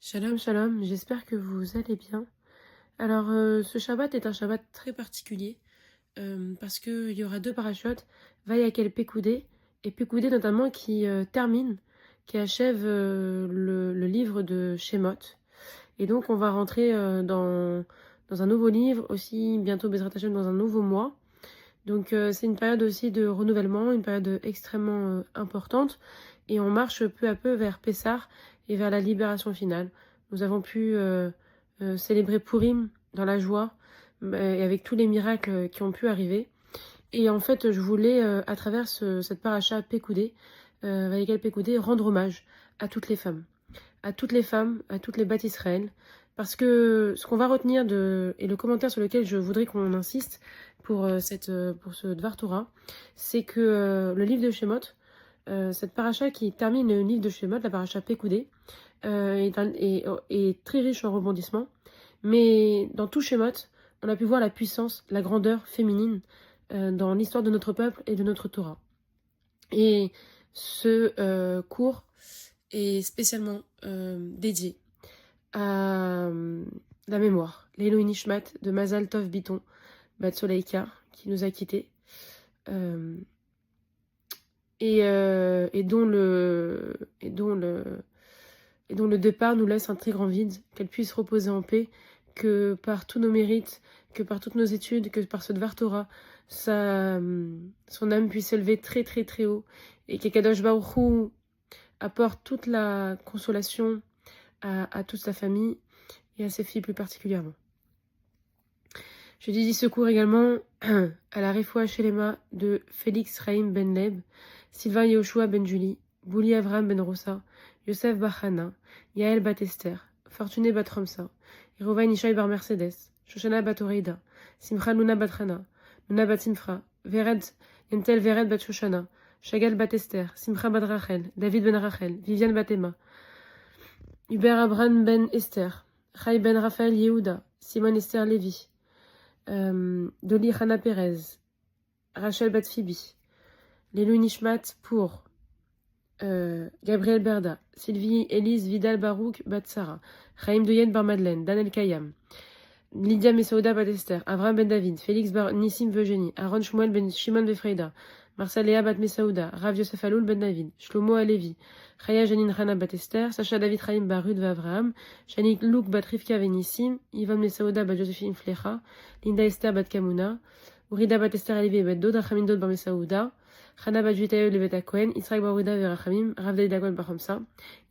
Shalom, shalom, j'espère que vous allez bien. Alors, ce Shabbat est un Shabbat très particulier parce qu'il y aura deux parachutes, Vayakel Pekoudé, et Pekoudé notamment qui termine, qui achève le livre de Shemot. Et donc, on va rentrer dans un nouveau livre, aussi bientôt Bezrat Hashem dans un nouveau mois. Donc, c'est une période aussi de renouvellement, une période extrêmement importante. Et on marche peu à peu vers Pessah et vers la libération finale. Nous avons pu célébrer Purim dans la joie et avec tous les miracles qui ont pu arriver. Et en fait, je voulais, à travers cette paracha Pekoudé, Vaïgal Pekoudé, rendre hommage à toutes les femmes. À toutes les femmes, à toutes les bêtes Israël. Parce que ce qu'on va retenir et le commentaire sur lequel je voudrais qu'on insiste pour ce Dvar Torah, c'est que le livre de Shemot, cette paracha qui termine le livre de Shemot, la paracha Pekoudé, est très riche en rebondissements. Mais dans tout Shemot, on a pu voir la puissance, la grandeur féminine dans l'histoire de notre peuple et de notre Torah. Et ce cours est spécialement dédié à la mémoire, l'Elohim Nishmat de Mazal Tov Biton, Bat Soleika, qui nous a quittés. Et dont le départ nous laisse un très grand vide, qu'elle puisse reposer en paix, que par tous nos mérites, que par toutes nos études, que par ce Dvar Torah, son âme puisse s'élever très très très haut, et qu'Akadosh Baruch Hu apporte toute la consolation à toute sa famille et à ses filles plus particulièrement. Je dédie ce cours également à la Refoua Shelema de Félix Raïm Ben Leb, Sylvain Yehoshua Ben Julie, Bouli Avram Ben Rosa, Yosef Bachana, Yael Bat Esther, Fortuné Bat Ramsa, Yerovain Ishai Bar Mercedes, Shoshana Bat Oreida, Simcha Luna Bat Hana, Luna Bat Simcha, Yentel Vered Bat Shoshana, Shagal Bat Esther, Simcha Bat Rachel, David Ben Rachel, Viviane Bat Emma, Hubert Abraham Ben Esther, Chai Ben Raphaël Yehuda, Simon Esther Lévi, Doli Hana Perez, Rachel Bat Phoebe, Lelou Nishmat pour Gabriel Berda, Sylvie Elise Vidal Barouk Bat Sarah, Chaim Doyen Bar Madeleine, Daniel Kayam, Lydia Mesaouda Bat Esther, Avraham Ben David, Félix Bar Nissim Virginie, Aaron Shmuel Ben Shimon Befreida, Marcel Léa Bat Mesaouda, Rav Yosef Aloul Ben David, Shlomo Alevi, Chaya Janine Hana Bat Esther, Sacha David Chaim Bar Ruth Avraham, Shanik Luke Bat Rivka Venissim, Ivan Mesaouda Bat Josephine Flecha, Linda Esther Bat Kamuna, Urida Bat Esther Alevi Bat Dod, Rachamim Dod Bar Mesaouda, Chana Bat Juitaïo Levet Kohen, Israël Bar Ruda Verachamim, Rav David Agon Bar Hamsa,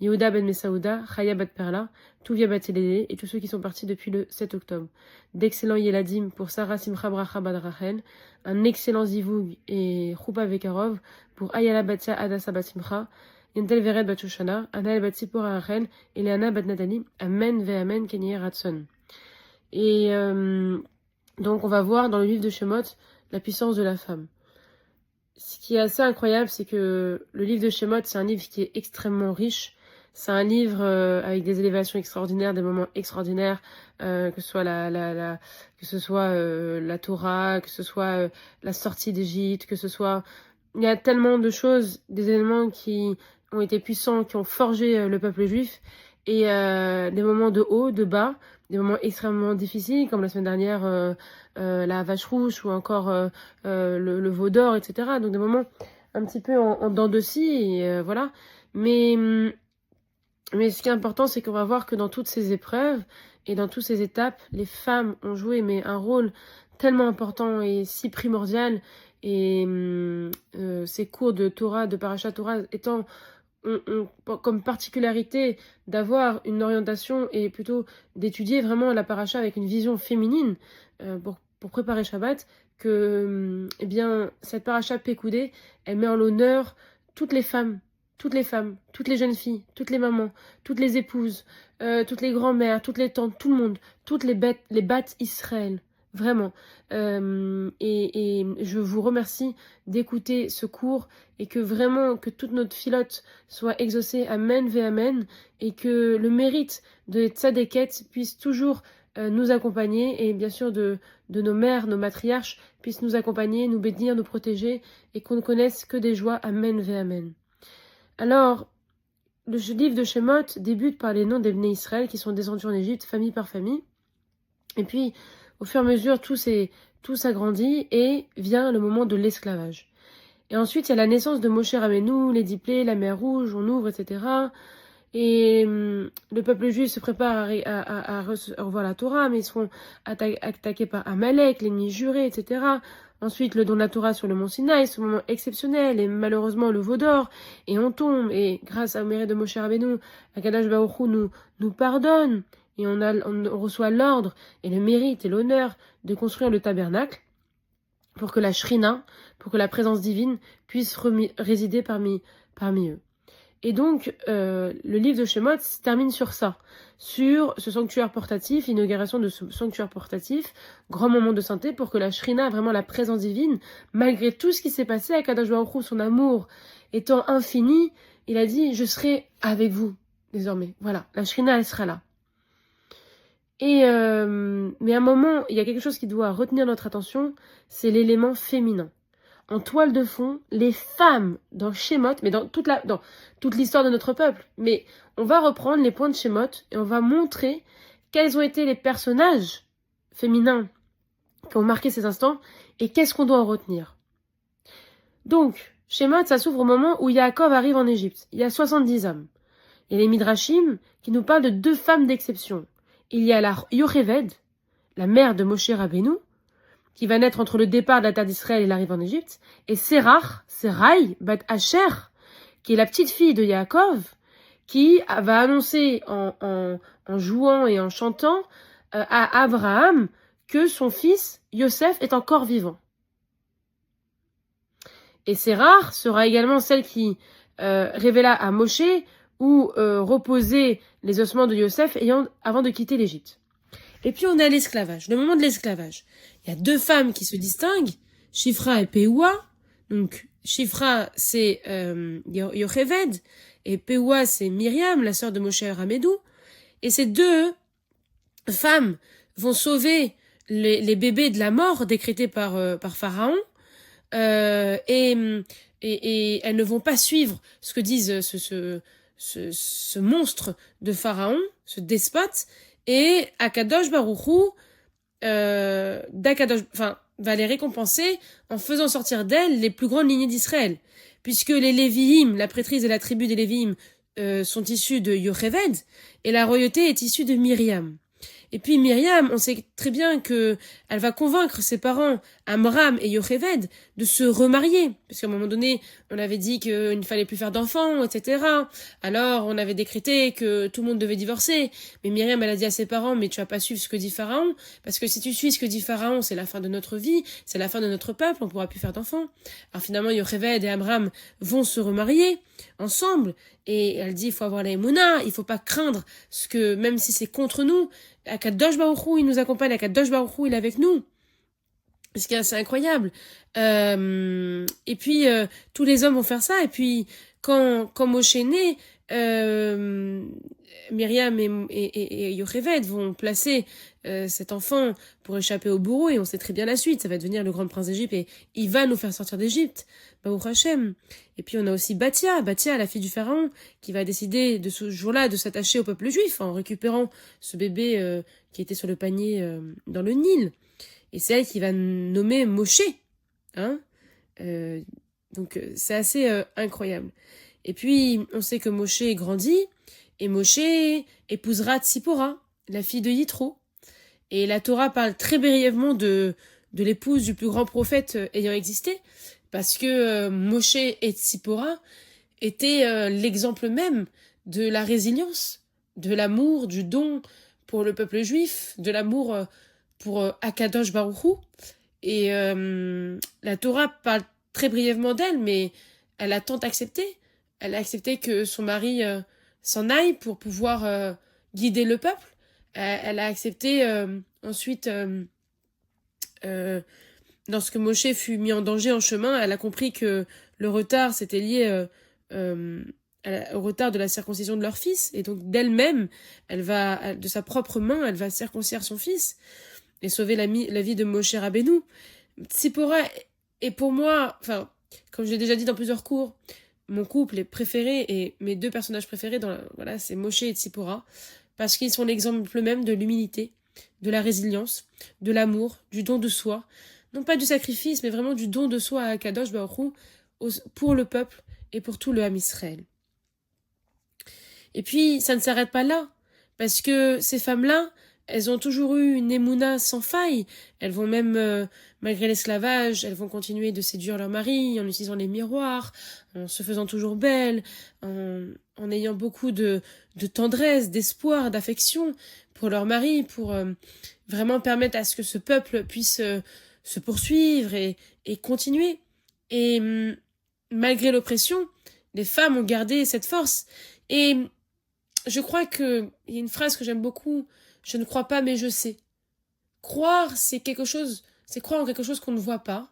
Yehuda Ben Mesaouda, Chaya Bat Perla, Touvia Bat Yedede et tous ceux qui sont partis depuis le 7 octobre. D'excellents Yeladim pour Sarah Simcha Bracha Bat Rachel, un excellent Zivoug et Choupa Vekarov pour Ayala Batia Adasa Bat Simcha, Yentel Vered Bat Shoshana, Anael Bat Sipor Rachel et Léana Bat Nathalie, Amen Ve Amen Kenye Ratson. Et donc on va voir dans le livre de Shemot la puissance de la femme. Ce qui est assez incroyable, c'est que le livre de Shemot, c'est un livre qui est extrêmement riche. C'est un livre avec des élévations extraordinaires, des moments extraordinaires, que ce soit la Torah, que ce soit la sortie d'Égypte, que ce soit... Il y a tellement de choses, des éléments qui ont été puissants, qui ont forgé le peuple juif, et des moments de haut, de bas, des moments extrêmement difficiles, comme la semaine dernière, la vache rouge, ou encore le veau d'or, etc. Donc des moments un petit peu en dents de scie, et voilà. Mais ce qui est important, c'est qu'on va voir que dans toutes ces épreuves et dans toutes ces étapes, les femmes ont joué un rôle tellement important et si primordial. Et ces cours de Torah, de Parashat Torah, étant comme particularité d'avoir une orientation et plutôt d'étudier vraiment la Paracha avec une vision féminine pour préparer Shabbat, que eh bien, cette Paracha Pekoudé, elle met en l'honneur toutes les femmes, toutes les femmes, toutes les jeunes filles, toutes les mamans, toutes les épouses, toutes les grand-mères, toutes les tantes, tout le monde, toutes les bêtes Israël. Vraiment. Et je vous remercie d'écouter ce cours et que vraiment que toute notre filote soit exaucée. Amen, ve amen. Et que le mérite de Tzadeket puisse toujours nous accompagner et bien sûr de nos mères, nos matriarches puissent nous accompagner, nous bénir, nous protéger et qu'on ne connaisse que des joies. Amen, ve amen. Alors, le livre de Shemot débute par les noms des Bnei Israël qui sont descendus en Égypte, famille par famille. Et puis, au fur et à mesure, tout s'agrandit et vient le moment de l'esclavage. Et ensuite, il y a la naissance de Moshe Rabbeinu, les 10 plaies, la mer Rouge, on ouvre, etc. Et le peuple juif se prépare à revoir la Torah, mais ils seront attaqués par Amalek, l'ennemi juré, etc. Ensuite, le don de la Torah sur le mont Sinaï, ce moment exceptionnel, et malheureusement le veau d'or, et on tombe, et grâce au mérite de Moshe Rabbeinu, Akadosh Baruch Hu nous pardonne, et on reçoit l'ordre, et le mérite, et l'honneur de construire le tabernacle, pour que la Shrina, pour que la présence divine puisse résider parmi eux. Et donc, le livre de Shemot se termine sur ça, sur ce sanctuaire portatif, l'inauguration de ce sanctuaire portatif, grand moment de sainteté pour que la Shrina, vraiment la présence divine, malgré tout ce qui s'est passé, Akadosh Baruch Hu, son amour étant infini, il a dit « Je serai avec vous, désormais ». Voilà, la Shrina, elle sera là. Et mais à un moment, il y a quelque chose qui doit retenir notre attention, c'est l'élément féminin. En toile de fond, les femmes dans Shemot, mais dans toute l'histoire de notre peuple, mais on va reprendre les points de Shemot et on va montrer quels ont été les personnages féminins qui ont marqué ces instants et qu'est-ce qu'on doit en retenir. Donc, Shemot, ça s'ouvre au moment où Yaakov arrive en Égypte. Il y a 70 hommes. Il y a les Midrashim qui nous parlent de 2 femmes d'exception. Il y a la Yocheved, la mère de Moshe Rabbeinu, qui va naître entre le départ de la terre d'Israël et l'arrivée en Égypte, et Serai, Bat Asher, qui est la petite fille de Yaakov, qui va annoncer en jouant et en chantant à Abraham que son fils Yosef est encore vivant. Et Sérar sera également celle qui révéla à Moshe où reposaient les ossements de Yosef avant de quitter l'Égypte. Et puis on a l'esclavage, le moment de l'esclavage. Il y a 2 femmes qui se distinguent, Shifra et Peoua. Donc Shifra c'est Yocheved et Peoua c'est Myriam, la sœur de Moshe Rabbeinu. Et ces 2 femmes vont sauver les bébés de la mort décrétée par Pharaon. Et elles ne vont pas suivre ce que disent ce monstre de Pharaon, ce despote. Et Akadosh Baruch Hu va les récompenser en faisant sortir d'elles les plus grandes lignées d'Israël. Puisque les Lévi'im, la prêtrise de la tribu des Lévi'im, sont issus de Yocheved, et la royauté est issue de Myriam. Et puis Myriam, on sait très bien que elle va convaincre ses parents, Amram et Yocheved, de se remarier. Parce qu'à un moment donné, on avait dit qu'il ne fallait plus faire d'enfants, etc. Alors, on avait décrété que tout le monde devait divorcer. Mais Myriam, elle a dit à ses parents, mais tu vas pas suivre ce que dit Pharaon. Parce que si tu suis ce que dit Pharaon, c'est la fin de notre vie, c'est la fin de notre peuple, on pourra plus faire d'enfants. Alors finalement, Yocheved et Amram vont se remarier ensemble. Et elle dit, il faut avoir la émouna, il faut pas craindre ce que, même si c'est contre nous, Akadosh Baruch Hu, il nous accompagne, Akadosh Baruch Hu, il est avec nous. Ce qui est assez incroyable. Et puis, tous les hommes vont faire ça. Et puis, quand Moshe est né, Myriam et Yocheved vont placer cet enfant pour échapper au bourreau. Et on sait très bien la suite. Ça va devenir le grand prince d'Égypte. Et il va nous faire sortir d'Égypte. Baruch Hashem. Et puis, on a aussi Bathia, la fille du pharaon, qui va décider de ce jour-là de s'attacher au peuple juif en récupérant ce bébé qui était sur le panier dans le Nil. Et c'est elle qui va nommer Moshe. Hein donc c'est assez incroyable. Et puis on sait que Moshe grandit et Moshe épousera Tzipora, la fille de Yitro. Et la Torah parle très brièvement de l'épouse du plus grand prophète ayant existé, parce que Moshe et Tzipora étaient l'exemple même de la résilience, de l'amour, du don pour le peuple juif, de l'amour pour Akadosh Baruch Hu. Et la Torah parle très brièvement d'elle, mais elle a tant accepté. Elle a accepté que son mari s'en aille pour pouvoir guider le peuple. Elle a accepté ensuite, lorsque Moshe fut mis en danger en chemin, elle a compris que le retard c'était lié au retard de la circoncision de leur fils. Et donc d'elle-même, de sa propre main, elle va circoncire son fils et sauver la vie de Moshe Rabbeinu. Tzipora est pour moi, enfin, comme je l'ai déjà dit dans plusieurs cours, mon couple est préféré et mes deux personnages préférés, voilà, c'est Moshe et Tzipora, parce qu'ils sont l'exemple même de l'humilité, de la résilience, de l'amour, du don de soi, non pas du sacrifice, mais vraiment du don de soi à Kadosh Baruch Hu, pour le peuple et pour tout le Ham Israël. Et puis, ça ne s'arrête pas là, parce que ces femmes-là, elles ont toujours eu une émouna sans faille. Elles vont même, malgré l'esclavage, elles vont continuer de séduire leur mari en utilisant les miroirs, en se faisant toujours belles, en ayant beaucoup de tendresse, d'espoir, d'affection pour leur mari, pour vraiment permettre à ce que ce peuple puisse se poursuivre et continuer. Et malgré l'oppression, les femmes ont gardé cette force. Et je crois qu'il y a une phrase que j'aime beaucoup: je ne crois pas, mais je sais. Croire, c'est quelque chose, c'est croire en quelque chose qu'on ne voit pas.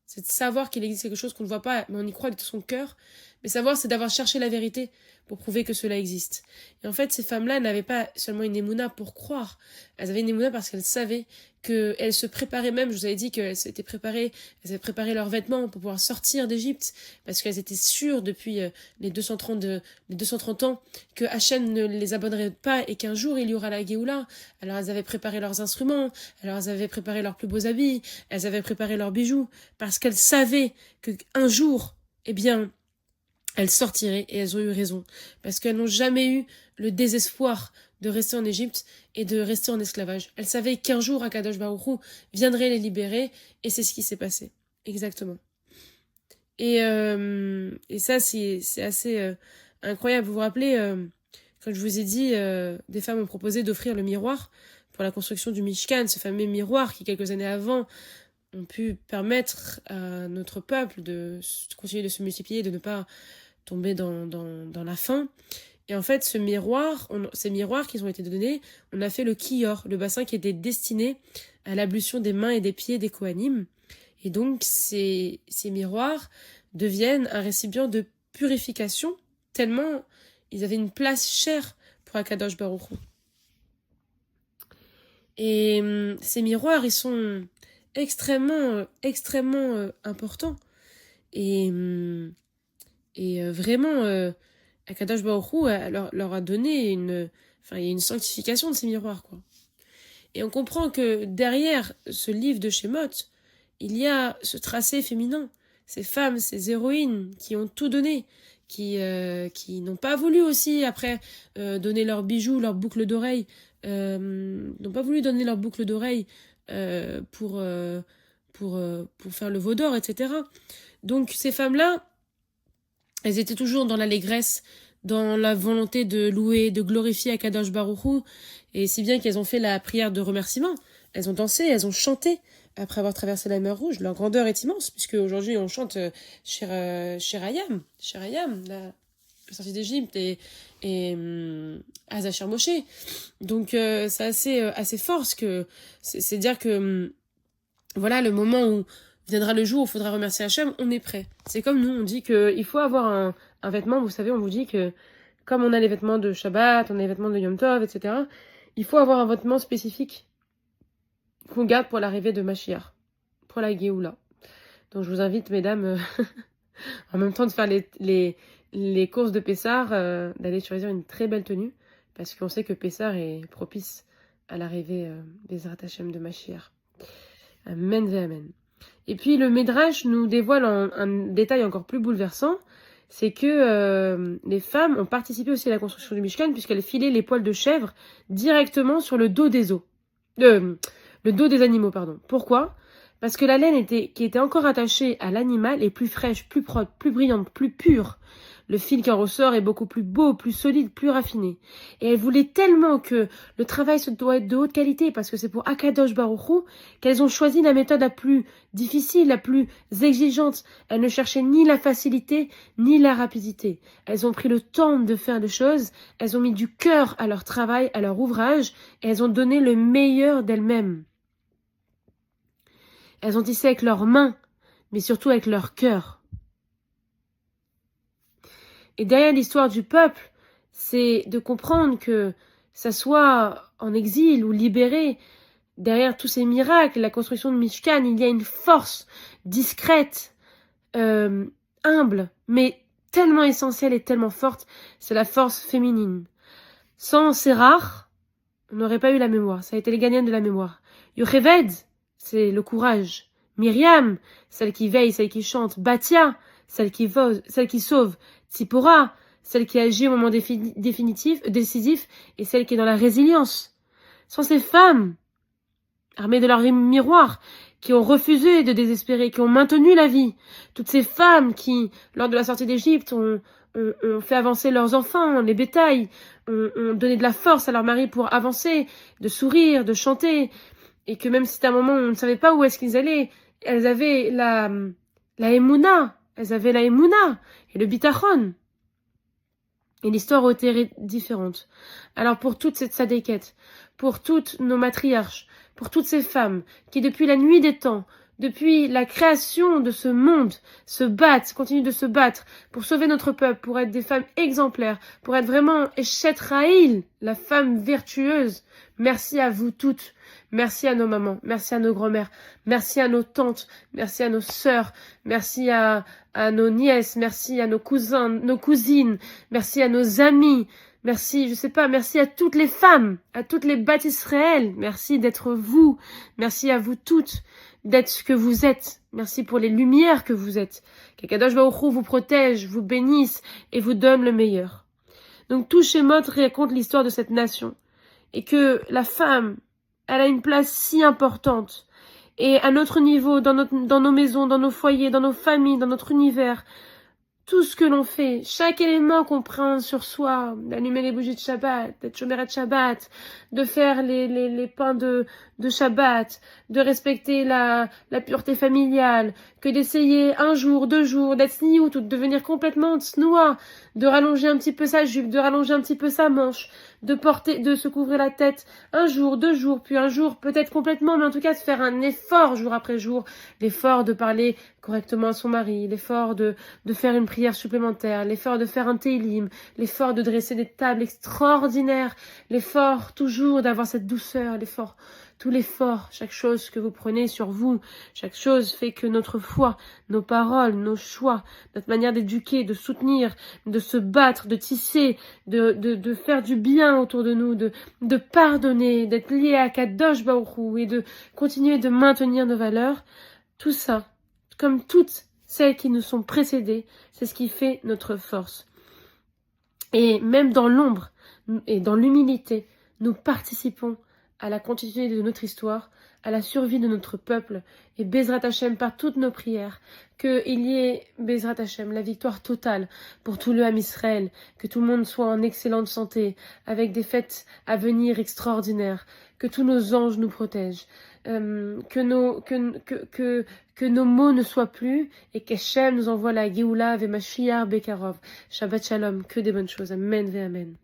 C'est de savoir qu'il existe quelque chose qu'on ne voit pas, mais on y croit de tout son cœur. Mais savoir, c'est d'avoir cherché la vérité pour prouver que cela existe. Et en fait, ces femmes-là n'avaient pas seulement une émouna pour croire. Elles avaient une émouna parce qu'elles savaient qu'elles se préparaient même. Je vous avais dit qu'elles s'étaient préparées, elles avaient préparé leurs vêtements pour pouvoir sortir d'Égypte, parce qu'elles étaient sûres depuis les 230 ans que Hachem ne les abandonnerait pas et qu'un jour il y aura la Géoula. Alors elles avaient préparé leurs instruments, alors elles avaient préparé leurs plus beaux habits, elles avaient préparé leurs bijoux, parce qu'elles savaient qu'un jour, eh bien, elles sortiraient, et elles ont eu raison, parce qu'elles n'ont jamais eu le désespoir de rester en Égypte et de rester en esclavage. Elles savaient qu'un jour Akadosh Baruch Hu viendrait les libérer, et c'est ce qui s'est passé. Exactement. Et ça, c'est assez incroyable. Vous vous rappelez, quand je vous ai dit, des femmes ont proposé d'offrir le miroir pour la construction du Mishkan, ce fameux miroir qui, quelques années avant, ont pu permettre à notre peuple de continuer de se multiplier, de ne pas tomber dans la faim. Et en fait, ces miroirs qui ont été donnés, on a fait le kior, le bassin qui était destiné à l'ablution des mains et des pieds des Kohanim. Et donc, ces miroirs deviennent un récipient de purification, tellement ils avaient une place chère pour Akadosh Baruch Hu. Et ces miroirs, ils sont extrêmement importants. Et vraiment, Akadosh Baruch Hu leur a donné il y a une sanctification de ces miroirs, quoi. Et on comprend que derrière ce livre de Shemot, il y a ce tracé féminin, ces femmes, ces héroïnes qui ont tout donné, qui n'ont pas voulu aussi après donner leurs bijoux, leurs boucles d'oreilles, n'ont pas voulu donner leurs boucles d'oreilles pour faire le veau d'or, etc. Donc ces femmes-là, elles étaient toujours dans l'allégresse, dans la volonté de louer, de glorifier Akadosh Baruch Hu, et si bien qu'elles ont fait la prière de remerciement. Elles ont dansé, elles ont chanté après avoir traversé la mer Rouge. Leur grandeur est immense, puisque aujourd'hui on chante Shirayam, la sortie d'Égypte, et Hazachar Moshe. Donc c'est assez fort, c'est dire que voilà, le moment où viendra le jour où il faudra remercier Hachem, on est prêt. C'est comme nous, on dit qu'il faut avoir un vêtement, vous savez, on vous dit que comme on a les vêtements de Shabbat, on a les vêtements de Yom Tov, etc., il faut avoir un vêtement spécifique qu'on garde pour l'arrivée de Mashiach, pour la Géoula. Donc je vous invite, mesdames, en même temps de faire les courses de Pessar, d'aller choisir une très belle tenue, parce qu'on sait que Pessar est propice à l'arrivée des Hachem de Mashiach. Amen ve amen. Et puis le Midrash nous dévoile un détail encore plus bouleversant, c'est que les femmes ont participé aussi à la construction du Mishkan, puisqu'elles filaient les poils de chèvre directement sur le dos des os. Le dos des animaux, pardon. Pourquoi ? Parce que la laine qui était encore attachée à l'animal est plus fraîche, plus propre, plus brillante, plus pure. Le fil qui en ressort est beaucoup plus beau, plus solide, plus raffiné. Et elle voulait tellement que le travail doit être de haute qualité, parce que c'est pour Akadosh Baruch Hu qu'elles ont choisi la méthode la plus difficile, la plus exigeante. Elles ne cherchaient ni la facilité, ni la rapidité. Elles ont pris le temps de faire des choses, elles ont mis du cœur à leur travail, à leur ouvrage, et elles ont donné le meilleur d'elles-mêmes. Elles ont tissé avec leurs mains, mais surtout avec leur cœur. Et derrière l'histoire du peuple, c'est de comprendre que ça soit en exil ou libéré, derrière tous ces miracles, la construction de Mishkan, il y a une force discrète, humble, mais tellement essentielle et tellement forte, c'est la force féminine. Sans Sérach, on n'aurait pas eu la mémoire. Ça a été les gagnantes de la mémoire. Yocheved, c'est le courage. Myriam, celle qui veille, celle qui chante. Batia, celle qui sauve. Tzipora, celle qui agit au moment décisif, et celle qui est dans la résilience. Sans ces femmes, armées de leur miroir, qui ont refusé de désespérer, qui ont maintenu la vie. Toutes ces femmes qui, lors de la sortie d'Égypte, ont fait avancer leurs enfants, les bétails, ont donné de la force à leur mari pour avancer, de sourire, de chanter, et que même si c'était un moment où on ne savait pas où est-ce qu'ils allaient, elles avaient la émouna, et le bitachon. Et l'histoire aurait été différente. Alors pour toute cette sadéquette, pour toutes nos matriarches, pour toutes ces femmes qui depuis la nuit des temps, depuis la création de ce monde, se battent, continuent de se battre pour sauver notre peuple, pour être des femmes exemplaires, pour être vraiment Eshet Raïl, la femme vertueuse. Merci à vous toutes. Merci à nos mamans, merci à nos grand-mères, merci à nos tantes, merci à nos sœurs, merci à nos nièces, merci à nos cousins, nos cousines, merci à nos amis, merci, merci à toutes les femmes, à toutes les Bat Israël, merci d'être vous, merci à vous toutes d'être ce que vous êtes, merci pour les lumières que vous êtes, qu'Akadosh Baruch Hu vous protège, vous bénisse et vous donne le meilleur. Donc tout Shemot raconte l'histoire de cette nation et que la femme, elle a une place si importante. Et à notre niveau, dans nos maisons, dans nos foyers, dans nos familles, dans notre univers, tout ce que l'on fait, chaque élément qu'on prend sur soi, d'allumer les bougies de Shabbat, d'être chomeret Shabbat, de faire les pains de Shabbat, de respecter la pureté familiale, que d'essayer un jour, 2 jours, d'être sniout ou de devenir complètement tsnoua, de rallonger un petit peu sa jupe, de rallonger un petit peu sa manche, de se couvrir la tête un jour, 2 jours, puis un jour peut-être complètement, mais en tout cas de faire un effort jour après jour, l'effort de parler correctement à son mari, l'effort de faire une prière supplémentaire, l'effort de faire un télim, l'effort de dresser des tables extraordinaires, l'effort toujours d'avoir cette douceur, l'effort, tout l'effort, chaque chose que vous prenez sur vous, chaque chose fait que notre foi, nos paroles, nos choix, notre manière d'éduquer, de soutenir, de se battre, de tisser, de faire du bien autour de nous, de pardonner, d'être lié à Kadosh Baruch Hu et de continuer de maintenir nos valeurs, tout ça, comme toutes celles qui nous sont précédées, c'est ce qui fait notre force. Et même dans l'ombre et dans l'humilité, nous participons à la continuité de notre histoire, à la survie de notre peuple, et Bezrat Hashem par toutes nos prières, qu'il y ait Bezrat Hashem, la victoire totale pour tout le Ham Israël, que tout le monde soit en excellente santé, avec des fêtes à venir extraordinaires, que tous nos anges nous protègent, que nos mots ne soient plus, et qu'Hashem nous envoie la Géoula ve Mashiach Bekarov. Shabbat Shalom, que des bonnes choses. Amen ve Amen.